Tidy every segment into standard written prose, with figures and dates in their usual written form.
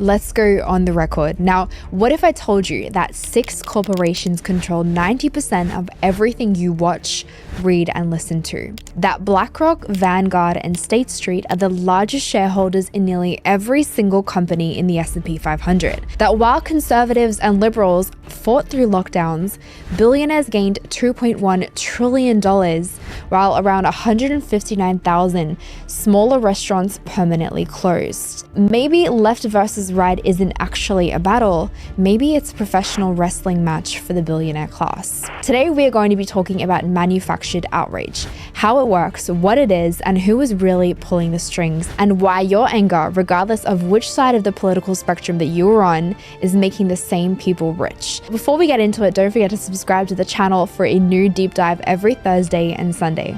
Let's go on the record. Now, what if I told you that 6 corporations control 90% of everything you watch, read, and listen to? That BlackRock, Vanguard, and State Street are the largest shareholders in nearly every single company in the S&P 500. That while conservatives and liberals fought through lockdowns, billionaires gained $2.1 trillion, while around 159,000 smaller restaurants permanently closed. Maybe left versus right isn't actually a battle. Maybe it's a professional wrestling match for the billionaire class. Today, we are going to be talking about manufactured outrage, how it works, what it is, and who is really pulling the strings, and why your anger, regardless of which side of the political spectrum that you are on, is making the same people rich. Before we get into it, don't forget to subscribe to the channel for a new deep dive every Thursday and Sunday.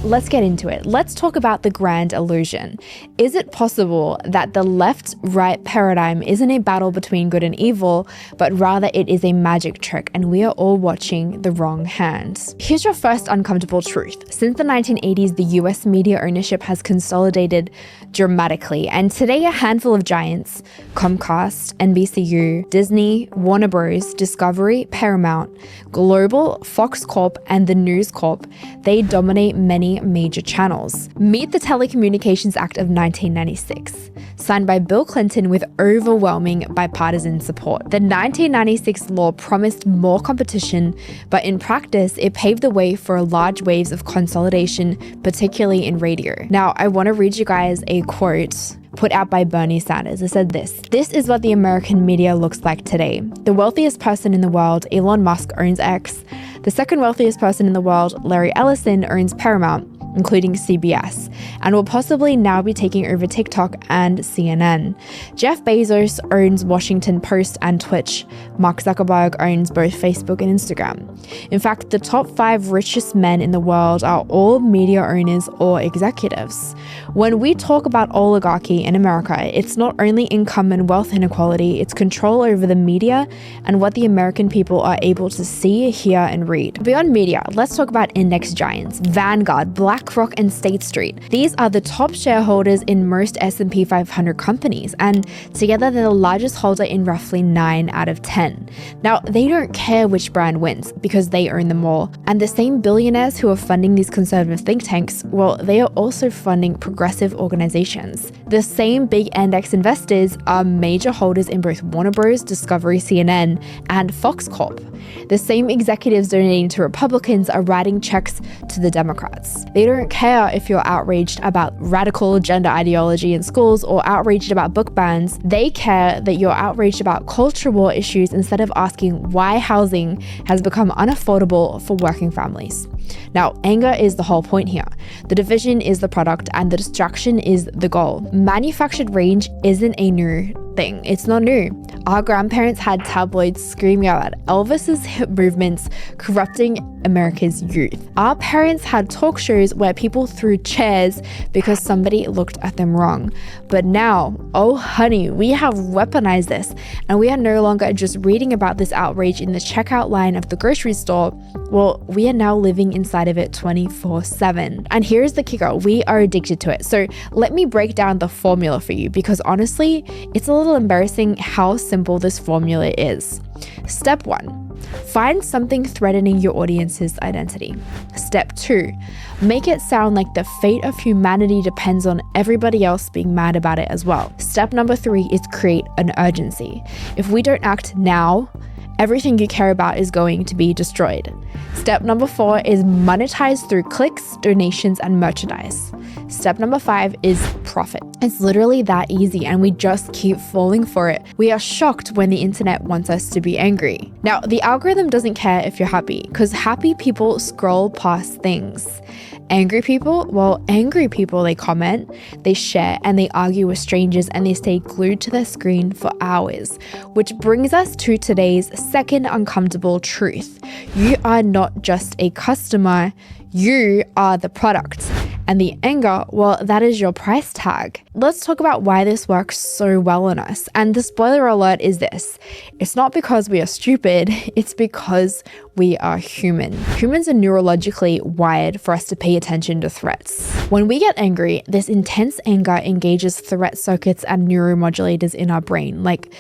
Let's get into it. Let's talk about the grand illusion. Is it possible that the left-right paradigm isn't a battle between good and evil, but rather it is a magic trick and we are all watching the wrong hand? Here's your first uncomfortable truth. Since the 1980s, the US media ownership has consolidated dramatically, and today a handful of giants, Comcast, NBCU, Disney, Warner Bros., Discovery, Paramount, Global, Fox Corp, and the News Corp, they dominate many major channels. Meet the Telecommunications Act of 1996, signed by Bill Clinton with overwhelming bipartisan support. The 1996 law promised more competition, but in practice, it paved the way for large waves of consolidation, particularly in radio. Now, I want to read you guys a quote put out by Bernie Sanders. It said this is what the American media looks like today. The wealthiest person in the world, Elon Musk, owns X. The second wealthiest person in the world, Larry Ellison, owns Paramount, including CBS, and will possibly now be taking over TikTok and CNN. Jeff Bezos owns Washington Post and Twitch. Mark Zuckerberg owns both Facebook and Instagram. In fact, the top 5 richest men in the world are all media owners or executives. When we talk about oligarchy in America, it's not only income and wealth inequality, it's control over the media and what the American people are able to see, hear, and read. Beyond media, let's talk about index giants, Vanguard, BlackRock, and State Street. These are the top shareholders in most S&P 500 companies, and together they're the largest holder in roughly 9 out of 10. Now, they don't care which brand wins because they own them all. And the same billionaires who are funding these conservative think tanks, well, they are also funding progressive organizations. The same big index investors are major holders in both Warner Bros., Discovery, CNN, and Fox Corp. The same executives donating to Republicans are writing checks to the Democrats. They don't care if you're outraged about radical gender ideology in schools or outraged about book bans. They care that you're outraged about culture war issues instead of asking why housing has become unaffordable for working families. Now, anger is the whole point here. The division is the product and the distraction is the goal. Manufactured rage isn't a new thing. It's not new. Our grandparents had tabloids screaming about Elvis's hip movements corrupting America's youth. Our parents had talk shows where people threw chairs because somebody looked at them wrong. But now, oh honey, we have weaponized this, and we are no longer just reading about this outrage in the checkout line of the grocery store. Well, we are now living inside of it 24/7. And here's the kicker, we are addicted to it. So let me break down the formula for you, because honestly, it's a little embarrassing how simple this formula is. Step 1, find something threatening your audience's identity. Step 2, make it sound like the fate of humanity depends on everybody else being mad about it as well. Step number 3 is create an urgency. If we don't act now, everything you care about is going to be destroyed. Step number 4 is monetize through clicks, donations, and merchandise. Step number 5 is profit. It's literally that easy, and we just keep falling for it. We are shocked when the internet wants us to be angry. Now, the algorithm doesn't care if you're happy, because happy people scroll past things. Angry people, well, angry people, they comment, they share, and they argue with strangers, and they stay glued to their screen for hours. Which brings us to today's second uncomfortable truth. You are not just a customer, you are the product. And the anger, well, that is your price tag. Let's talk about why this works so well on us. And the spoiler alert is this: it's not because we are stupid, it's because we are human. Humans are neurologically wired for us to pay attention to threats. When we get angry, this intense anger engages threat circuits and neuromodulators in our brain, like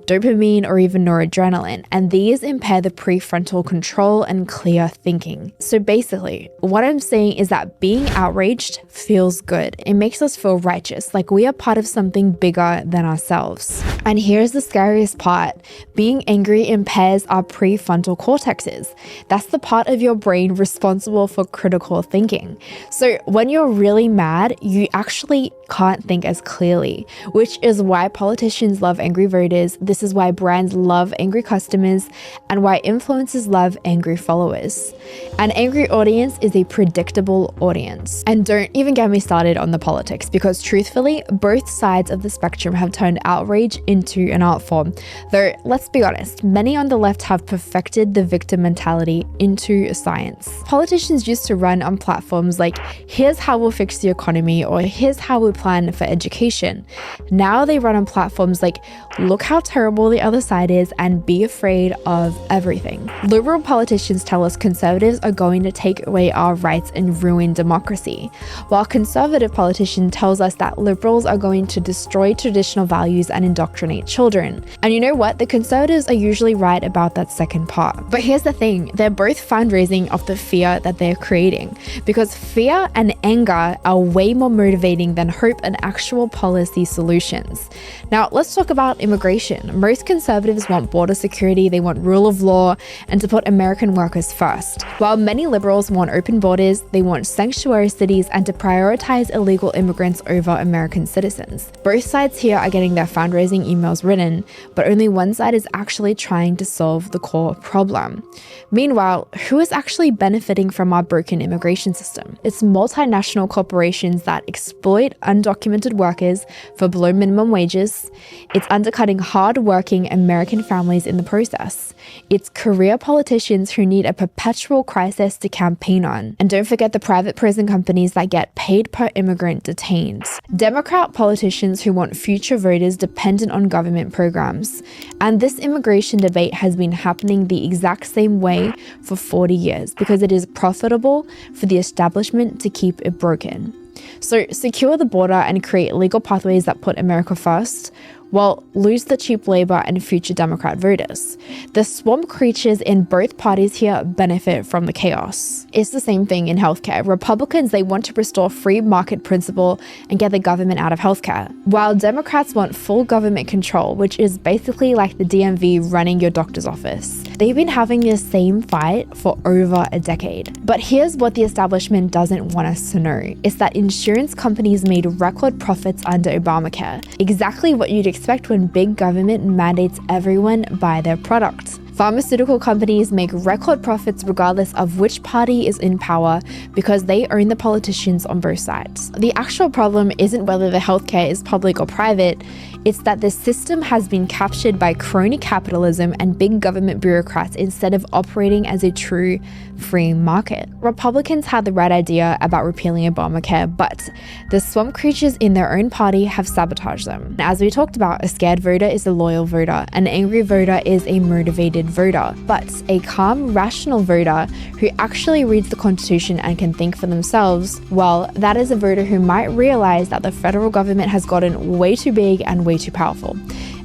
dopamine or even noradrenaline, and these impair the prefrontal control and clear thinking. So basically, what I'm saying is that being outraged feels good. It makes us feel righteous, like we are part of something bigger than ourselves. And here's the scariest part. Being angry impairs our prefrontal cortexes. That's the part of your brain responsible for critical thinking. So when you're really mad, you actually can't think as clearly, which is why politicians love angry voters. This is why brands love angry customers and why influencers love angry followers. An angry audience is a predictable audience. And don't even get me started on the politics, because truthfully, both sides of the spectrum have turned outrage into an art form. Though, let's be honest, many on the left have perfected the victim mentality into science. Politicians used to run on platforms like, here's how we'll fix the economy, or here's how we plan for education. Now they run on platforms like, look how terrible the other side is and be afraid of everything. Liberal politicians tell us conservatives are going to take away our rights and ruin democracy, while conservative politician tells us that liberals are going to destroy traditional values and indoctrinate children. And you know what? The conservatives are usually right about that second part. But here's the thing, they're both fundraising off the fear that they're creating, because fear and anger are way more motivating than hope and actual policy solutions. Now, let's talk about immigration. Most conservatives want border security, they want rule of law, and to put American workers first. While many liberals want open borders, they want sanctuary cities and to prioritize illegal immigrants over American citizens. Both sides here are getting their fundraising emails written, but only one side is actually trying to solve the core problem. Meanwhile, who is actually benefiting from our broken immigration system? It's multinational corporations that exploit undocumented workers for below minimum wages. It's undercutting hard-working American families in the process. It's career politicians who need a perpetual crisis to campaign on. And don't forget the private prison companies that get paid per immigrant detained. Democrat politicians who want future voters dependent on government programs. And this immigration debate has been happening the exact same way for 40 years because it is profitable for the establishment to keep it broken. So secure the border and create legal pathways that put America first, well, lose the cheap labor and future Democrat voters. The swamp creatures in both parties here benefit from the chaos. It's the same thing in healthcare. Republicans, they want to restore free market principle and get the government out of healthcare, while Democrats want full government control, which is basically like the DMV running your doctor's office. They've been having this same fight for over a decade. But here's what the establishment doesn't want us to know. It's that insurance companies made record profits under Obamacare. Exactly what you'd expect when big government mandates everyone buy their products. Pharmaceutical companies make record profits regardless of which party is in power because they own the politicians on both sides. The actual problem isn't whether the healthcare is public or private, it's that the system has been captured by crony capitalism and big government bureaucrats instead of operating as a true free market. Republicans had the right idea about repealing Obamacare, but the swamp creatures in their own party have sabotaged them. As we talked about, a scared voter is a loyal voter, an angry voter is a motivated voter, but a calm, rational voter who actually reads the Constitution and can think for themselves, well, that is a voter who might realize that the federal government has gotten way too big and way too powerful.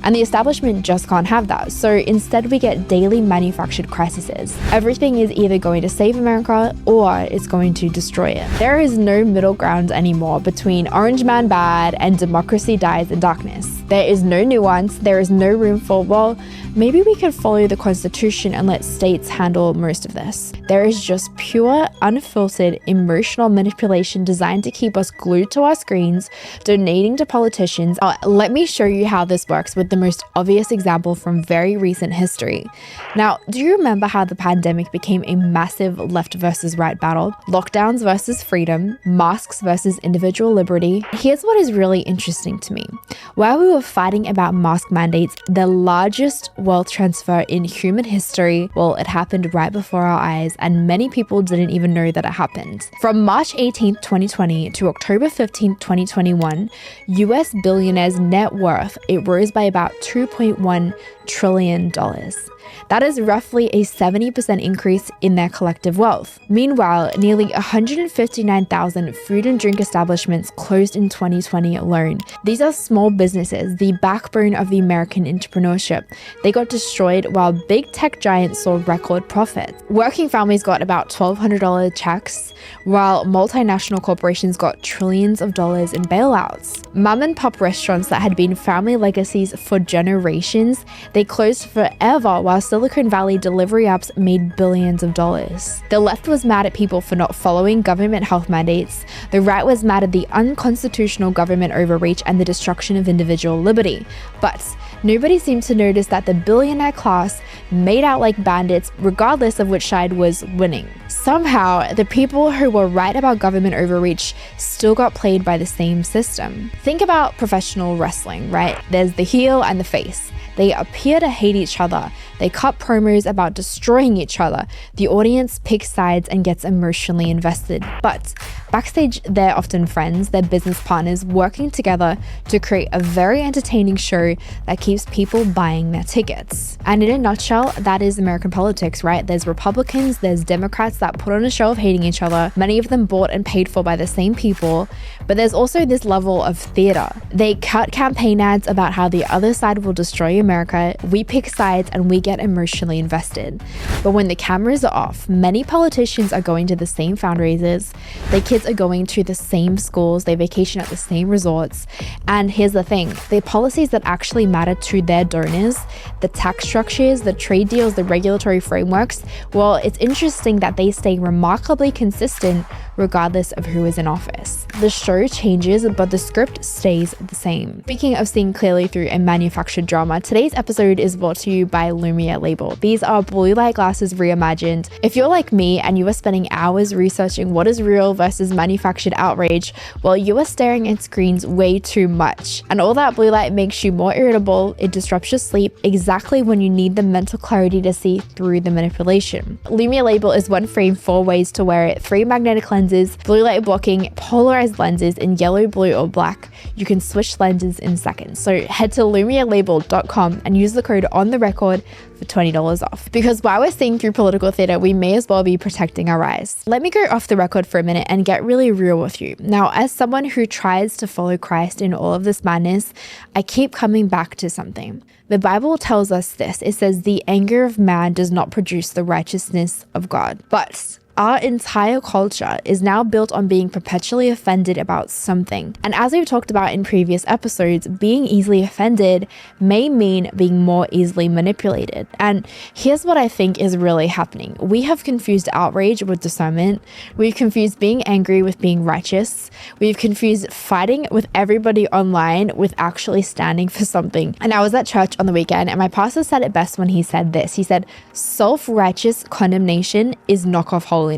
And the establishment just can't have that. So instead we get daily manufactured crises. Everything is either going to save America or it's going to destroy it. There is no middle ground anymore between Orange Man bad and democracy dies in darkness. There is no nuance, there is no room for, well, maybe we could follow the Constitution and let states handle most of this. There is just pure, unfiltered, emotional manipulation designed to keep us glued to our screens, donating to politicians. Let me show you how this works with the most obvious example from very recent history. Now, do you remember how the pandemic became a massive left versus right battle? Lockdowns versus freedom, masks versus individual liberty. Here's what is really interesting to me. While we were were fighting about mask mandates, the largest wealth transfer in human history. Well, it happened right before our eyes, and many people didn't even know that it happened. From March 18th, 2020 to October 15th, 2021, US billionaires' net worth, it rose by about $2.1 trillion. That is roughly a 70% increase in their collective wealth. Meanwhile, nearly 159,000 food and drink establishments closed in 2020 alone. These are small businesses, the backbone of the American entrepreneurship. They got destroyed while big tech giants saw record profits. Working families got about $1,200 checks, while multinational corporations got trillions of dollars in bailouts. Mom and pop restaurants that had been family legacies for generations, they closed forever while Silicon Valley delivery apps made billions of dollars. The left was mad at people for not following government health mandates. The right was mad at the unconstitutional government overreach and the destruction of individual liberty. But nobody seemed to notice that the billionaire class made out like bandits regardless of which side was winning. Somehow, the people who were right about government overreach still got played by the same system. Think about professional wrestling, right? There's the heel and the face. They appear to hate each other. They cut promos about destroying each other. The audience picks sides and gets emotionally invested. But backstage, they're often friends, they're business partners working together to create a very entertaining show that keeps people buying their tickets. And in a nutshell, that is American politics, right? There's Republicans, there's Democrats that put on a show of hating each other, many of them bought and paid for by the same people. But there's also this level of theater. They cut campaign ads about how the other side will destroy America. We pick sides and we get emotionally invested. But when the cameras are off, many politicians are going to the same fundraisers. Their kids are going to the same schools. They vacation at the same resorts. And here's the thing, the policies that actually matter to their donors, the tax structures, the trade deals, the regulatory frameworks, well, it's interesting that they stay remarkably consistent regardless of who is in office. The show changes, but the script stays the same. Speaking of seeing clearly through a manufactured drama, today's episode is brought to you by Lumiér Label. These are blue light glasses reimagined. If you're like me and you are spending hours researching what is real versus manufactured outrage, well, you are staring at screens way too much. And all that blue light makes you more irritable, it disrupts your sleep exactly when you need the mental clarity to see through the manipulation. Lumiér Label is one frame, 4 ways to wear it, 3 magnetic lenses, blue light blocking, polarized lenses in yellow, blue, or black. You can switch lenses in seconds. So head to lumierlabel.com and use the code on the record for $20 off. Because while we're seeing through political theater, we may as well be protecting our eyes. Let me go off the record for a minute and get really real with you. Now, as someone who tries to follow Christ in all of this madness, I keep coming back to something. The Bible tells us this. It says, the anger of man does not produce the righteousness of God. But our entire culture is now built on being perpetually offended about something. And as we've talked about in previous episodes, being easily offended may mean being more easily manipulated. And here's what I think is really happening. We have confused outrage with discernment. We've confused being angry with being righteous. We've confused fighting with everybody online with actually standing for something. And I was at church on the weekend and my pastor said it best when he said this. He said, self-righteous condemnation is knockoff holiness.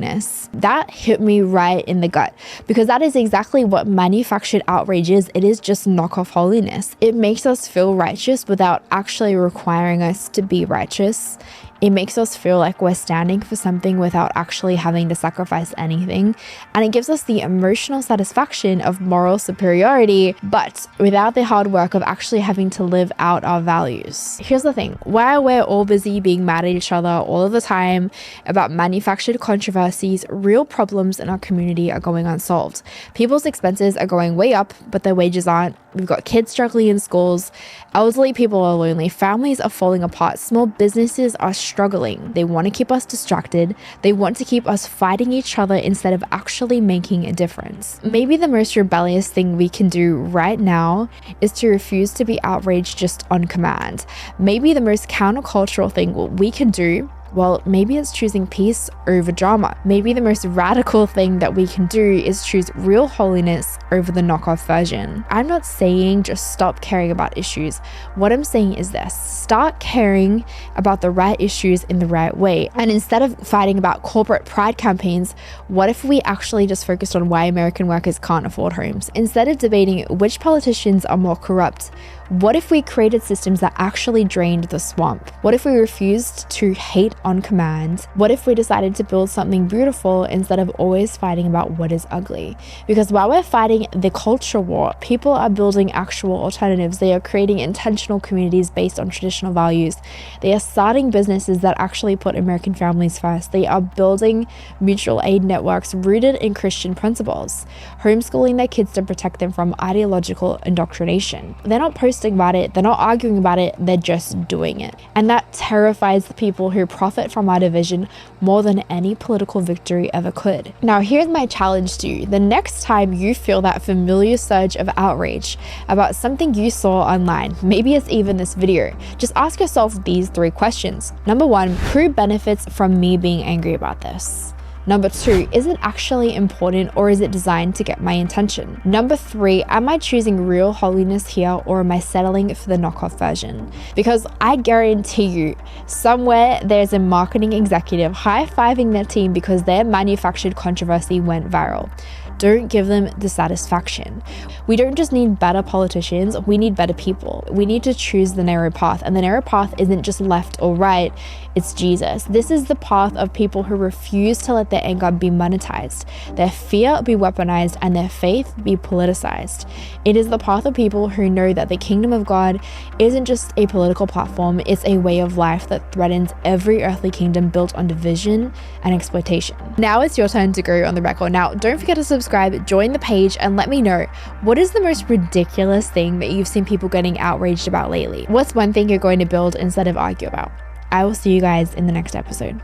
That hit me right in the gut because that is exactly what manufactured outrage is. It is just knockoff holiness. It makes us feel righteous without actually requiring us to be righteous. It makes us feel like we're standing for something without actually having to sacrifice anything. And it gives us the emotional satisfaction of moral superiority, but without the hard work of actually having to live out our values. Here's the thing, while we're all busy being mad at each other all of the time about manufactured controversies, real problems in our community are going unsolved. People's expenses are going way up, but their wages aren't. We've got kids struggling in schools. Elderly people are lonely. Families are falling apart. Small businesses are struggling. They want to keep us distracted. They want to keep us fighting each other instead of actually making a difference. Maybe the most rebellious thing we can do right now is to refuse to be outraged just on command. Maybe the most countercultural thing we can do, well, maybe it's choosing peace over drama. Maybe the most radical thing that we can do is choose real holiness over the knockoff version. I'm not saying just stop caring about issues. What I'm saying is this: start caring about the right issues in the right way. And instead of fighting about corporate pride campaigns, what if we actually just focused on why American workers can't afford homes? Instead of debating which politicians are more corrupt, What if we created systems that actually drained the swamp? What if we refused to hate on command? What if we decided to build something beautiful instead of always fighting about what is ugly? Because while we're fighting the culture war, people are building actual alternatives. They are creating intentional communities based on traditional values. They are starting businesses that actually put American families first. They are building mutual aid networks rooted in Christian principles, homeschooling their kids to protect them from ideological indoctrination. They're not posting about it, they're not arguing about it, they're just doing it. And that terrifies the people who profit from our division more than any political victory ever could. Now, here's my challenge to you. The next time you feel that familiar surge of outrage about something you saw online, maybe it's even this video, just ask yourself these 3 questions. Number 1, who benefits from me being angry about this? Number 2, is it actually important or is it designed to get my attention? Number 3, am I choosing real holiness here or am I settling for the knockoff version? Because I guarantee you, somewhere there's a marketing executive high-fiving their team because their manufactured controversy went viral. Don't give them dissatisfaction. We don't just need better politicians, we need better people. We need to choose the narrow path, and the narrow path isn't just left or right, it's Jesus. This is the path of people who refuse to let their anger be monetized, their fear be weaponized, and their faith be politicized. It is the path of people who know that the kingdom of God isn't just a political platform, it's a way of life that threatens every earthly kingdom built on division and exploitation. Now it's your turn to go on the record. Now, don't forget to subscribe, join the page, and let me know, what is the most ridiculous thing that you've seen people getting outraged about lately? What's one thing you're going to build instead of argue about? I will see you guys in the next episode.